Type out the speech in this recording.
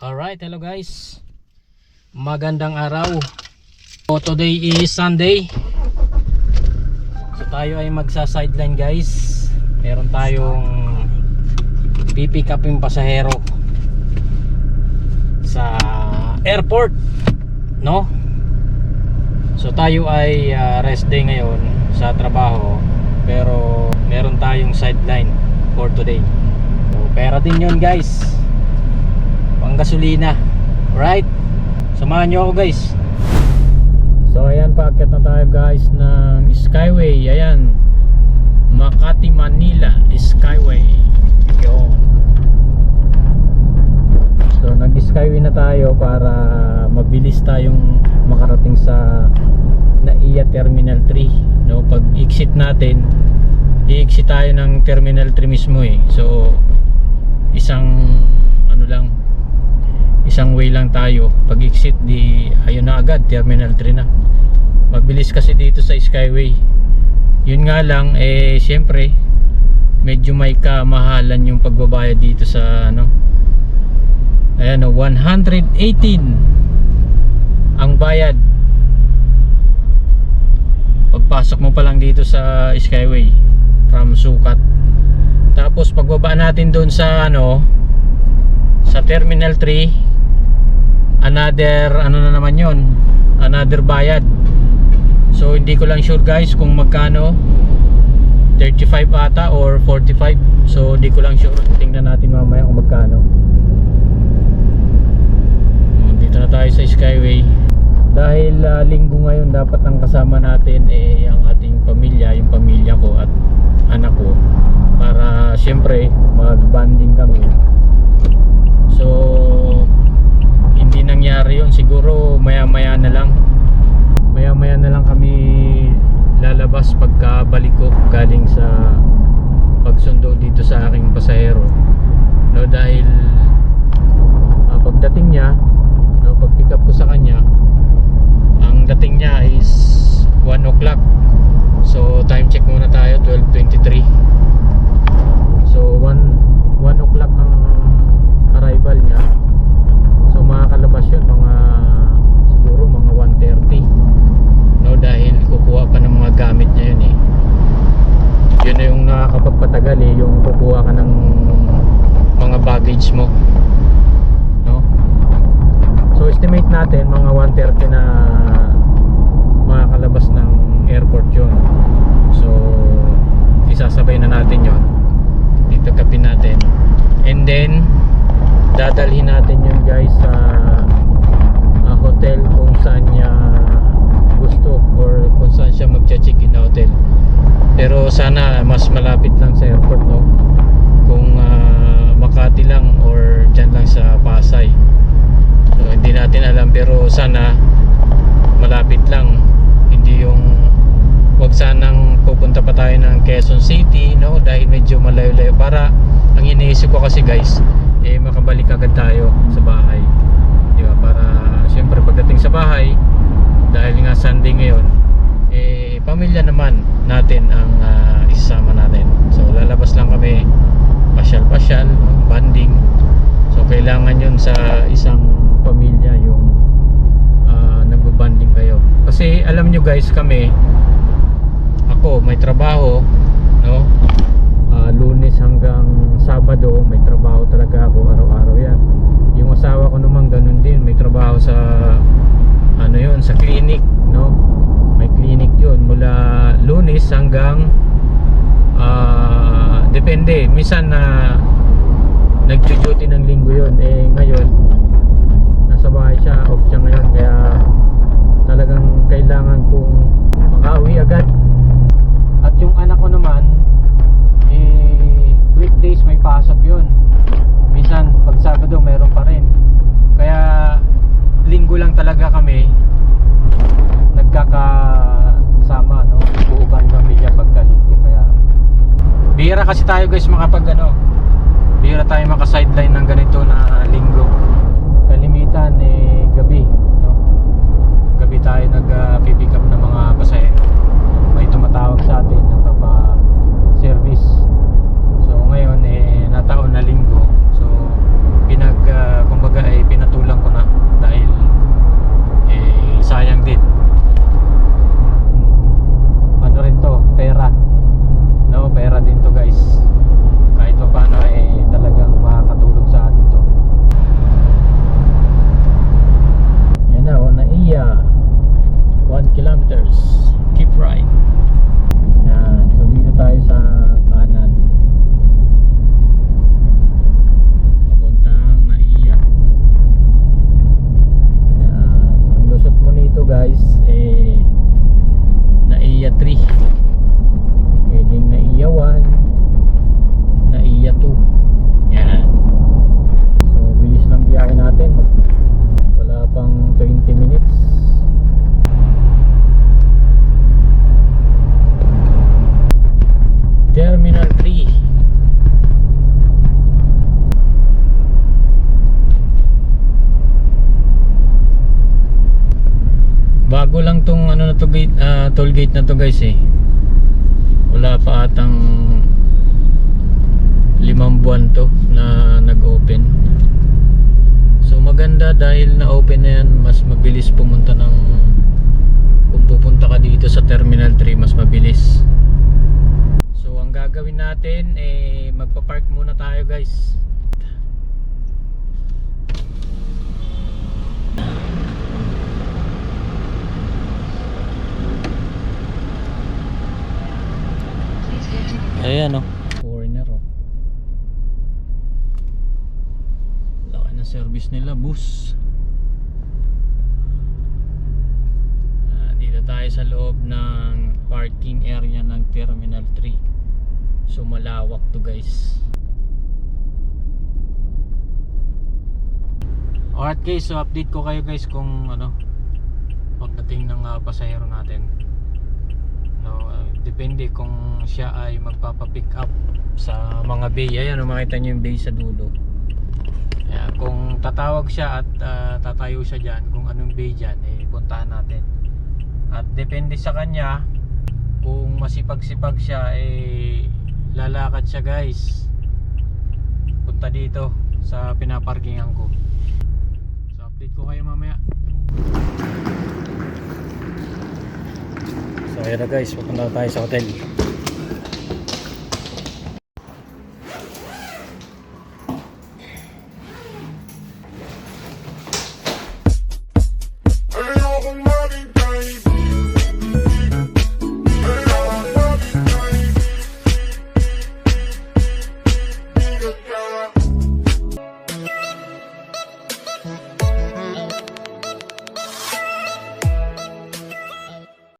Alright, hello guys. Magandang araw. So today is Sunday. So tayo ay magsa-sideline guys. Meron tayong pipick up yung pasahero sa airport, no? So tayo ay rest day ngayon sa trabaho, pero meron tayong sideline for today. So pera din yun guys, pang gasolina. Right? Samahan nyo ako guys. So ayan, paakyat na tayo guys ng Skyway. Ayan, Makati Manila Skyway. Yun. So nag Skyway na tayo para mabilis tayong makarating sa NAIA Terminal 3, no? Pag exit natin, i-exit tayo ng Terminal 3 mismo eh. So isang isang way lang tayo. Pag exit, di ayun na agad, Terminal 3 na. Mabilis kasi dito sa Skyway. Yun nga lang, eh syempre medyo may kamahalan yung pagbabayad dito sa ayan, 118 ang bayad pagpasok mo pa lang dito sa Skyway from Sukat. Tapos pagbaba natin doon sa sa Terminal 3, another na naman yun, another bayad. So hindi ko lang sure guys kung magkano, 35 ata or 45. So hindi ko lang sure, tingnan natin mamaya kung magkano. Dito na tayo sa Skyway. Dahil linggo ngayon, dapat ang kasama natin ang ating pamilya, yung pamilya ko at anak ko, para syempre mag-bonding kami. So hindi nangyari yun. Siguro maya maya na lang kami lalabas pagkabalik ko galing sa pagsundo dito sa aking pasahero, no? Dahil pagdating niya, pag pick up ko sa kanya, ang dating niya is 1 o'clock. So time check muna tayo, 12:23. So 1 o'clock ang arrival niya. So makakalabas yun siguro mga 1:30, no? Dahil kukuha pa ng mga gamit niya yun eh. Yun na yung nakakapagpatagal eh, yung kukuha ka ng mga baggage mo, no? So estimate natin mga 1:30 na makakalabas ng airport yun. So isasabay na natin yun, dito kapin natin, and then dadalhin natin yun guys sa hotel kung saan niya gusto, or kung saan siya magcha-check-in na hotel. Pero sana mas malapit lang sa airport, no? Kung Makati lang or dyan lang sa Pasay, so hindi natin alam, pero sana malapit lang. Hindi yung wag sanang pupunta pa tayo ng Quezon City, no? Dahil medyo malayo-layo. Para ang iniisip ko kasi guys, makabalik agad tayo sa bahay, di ba? Para siyempre pagdating sa bahay, dahil nga Sunday ngayon, pamilya naman natin ang isasama natin. So lalabas lang kami, pasyal-pasyal, bonding. So kailangan yun sa isang pamilya, yung nagbo-bonding kayo. Kasi alam nyo guys, ako may trabaho, no? Lunes hanggang Sabado may trabaho talaga ako, araw-araw yan. Yung asawa ko naman ganun din, may trabaho sa sa clinic, no? May clinic yun mula Lunes hanggang depende, minsan nag-duty ng linggo yun. Ngayon nasa bahay siya, off siya ngayon, kaya talagang kailangan kong makauwi agad. At yung anak ko naman, weekdays may pasok yun. Minsan pag Sabado meron pa rin. Kaya linggo lang talaga kami nagkakasama, no? Buo kami pamilya pagka linggo. Kaya bihira kasi tayo guys bihira tayo maka-sideline ng ganito na linggo. Kalimitan gabi, no? Gabi tayo nag-pick up ng mga pasahero. May tumatawag sa atin, nagpapa-service. So ngayon nataon na linggo. So kumbaga toll gate na to guys eh. Wala pa atang 5 buwan to na nag-open. So maganda dahil na open na yan, mas mabilis pumunta ng, kung pupunta ka dito sa Terminal 3 mas mabilis. So ang gagawin natin eh magpa-park muna tayo guys. Ayan oh, foreigner oh. Laki na service nila, bus. Dito tayo sa loob ng parking area ng Terminal 3. So malawak to guys. Alright guys, so update ko kayo guys kung ano pagdating ng pasahero natin. Depende kung siya ay magpapapick up sa mga bay. Ayan, makita nyo yung bay sa dulo. Ayan, kung tatawag siya at tatayo siya dyan, kung anong bay dyan, eh puntahan natin. At depende sa kanya, kung masipag-sipag siya, eh lalakad siya guys punta dito sa pinaparkingan ko. So update ko kayo mamaya. So ayun na guys, pupunta tayo sa hotel.